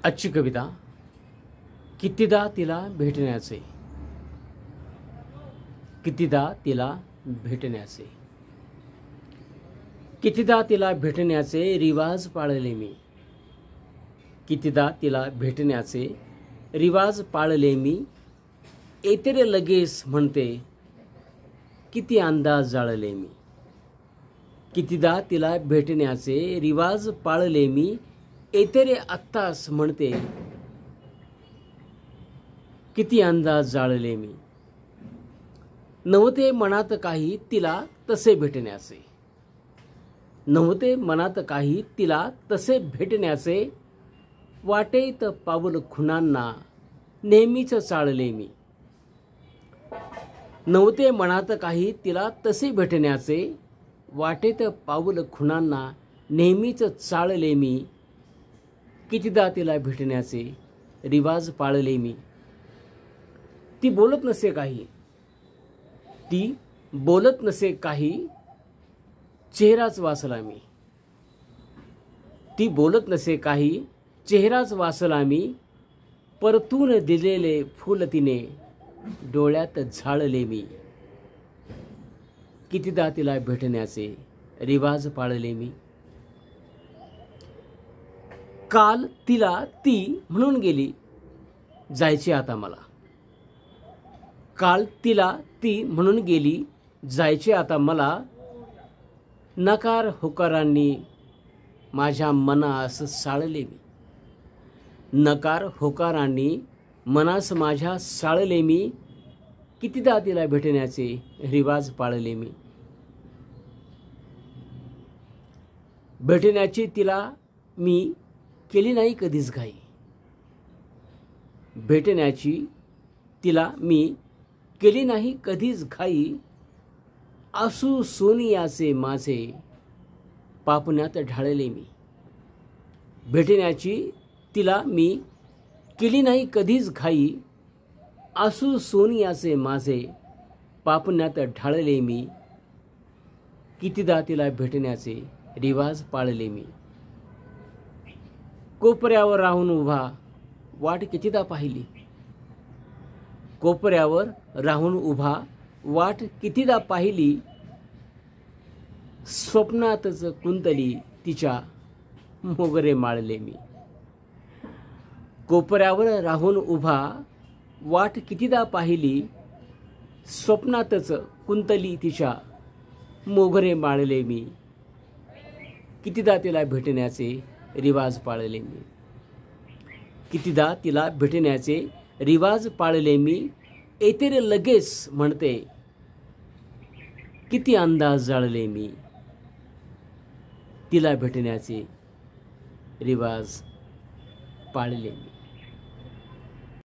आजची कविता कितीदा तिला भेटण्याचे. कितीदा तिला भेटण्याचे. कितीदा तिला भेटण्याचे रिवाज पाळले मी. कितीदा तिला भेटण्याचे रिवाज पाळले मी. येते रे लगेच म्हणते किती अंदाज जाळले मी. कितीदा तिला भेटण्याचे रिवाज पाळले मी. येते रे आत्ताच म्हणते किती अंदाज जाळले मी. नव्हते मनात काही तिला तसे भेटण्याचे. नव्हते मनात काही तिला तसे भेटण्याचे. वाटेत पाऊल खुणांना नेहमीच चाळले मी. नव्हते मनात काही तिला तसे भेटण्याचे. वाटेत पाऊल खुणांना नेहमीच चाळले मी. कितीदा तिला भेटण्याचे रिवाज पाळले मी. ती बोलत नसे काही. ती बोलत नसे काही. चेहराच वाचला मी. ती बोलत नसे काही. चेहराच वाचला मी. परतून दिलेले फूल तिने डोळ्यात झाळले मी. कितीदा तिला भेटण्याचे रिवाज पाळले मी. काल तिला ती म्हणून गेली जायचे आता मला. काल तिला ती म्हणून गेली जायचे आता मला. नकार होकारांनी माझ्या मनास साळले मी. नकार होकारांनी मनास माझ्या साळले मी. कितीदा तिला भेटण्याचे रिवाज पाळले मी. भेटण्याची तिला मी केली नाही कधीच घाई. भेटण्याची तिला मी केली नाही कधीच घाई. आसू सोनियाचे माझे पापण्यात ढाळले मी. भेटण्याची तिला मी केली नाही कधीच घाई. आसू सोनियाचे माझे पापण्यात ढाळले मी. कितीदा तिला भेटण्याचे रिवाज पाळले मी. कोपऱ्यावर राहून उभा वाट कितीदा पाहिली. कोपऱ्यावर राहून उभा वाट कितीदा पाहिली. स्वप्नातच कुंतली तिच्या मोगरे माळले मी. कोपऱ्यावर राहून उभा वाट कितीदा पाहिली. स्वप्नातच कुंतली तिच्या मोगरे माळले मी. कितीदा तिला भेटण्याचे रिवाज पाळले मी. कितीदा तिला भेटण्याचे रिवाज पाळले मी. येते रे लगेच म्हणते किती अंदाज जाळले मी. तिला भेटण्याचे रिवाज पाळले मी.